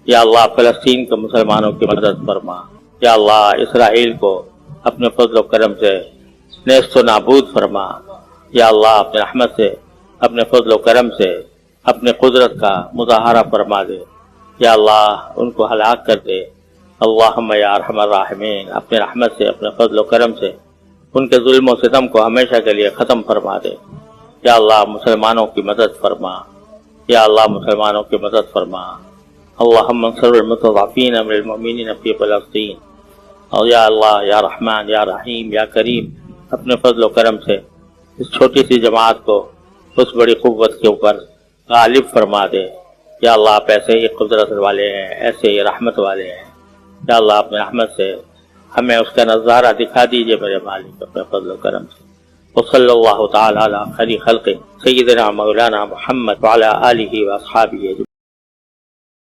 या अल्लाह फ़लस्तीन के मुसलमानों की मदद फरमा। या अल्लाह इसराइल को अपने फजल करम से नेस्तो नाबूद फरमा। या अल्लाह अपने रहमत से, अपने फजल करम से, अपने कुदरत का मुजाहरा फरमा दे। या अल्लाह उनको हलाक कर दे। अल्लाहुम्मा या अरहमर राहिमीन, अपने रहमत से, अपने फजल करम से उनके जुल्म और सितम को हमेशा के लिए ख़त्म फरमा दे। या अल्लाह मुसलमानों की मदद फरमा। या अल्लाह मुसलमानों की मदद फरमा। अल्लाहुम्मा अंसुरिल मुस्तज़अफ़ीन मिनल मुअमिनीन फ़ी फ़लस्तीन। और या अल्लाह या रहमान या रहीम या करीम, अपने फजल करम से इस छोटी सी जमात को उस बड़ी क़ुव्वत के ऊपर गालिब फरमा दे। या अल्लाह आप ऐसे ही कुदरत वाले हैं, ऐसे ही रहमत वाले हैं। या अल्लाह अपने रहमत से हमें उसका नज़ारा दिखा दीजिए मेरे मालिक, अपने फजल करम से। वसल्लल्लाहु तआला अला खैरि खल्क़ि सय्यिदिना मौलाना मुहम्मद व अला आलिहि व अस्हाबिहि।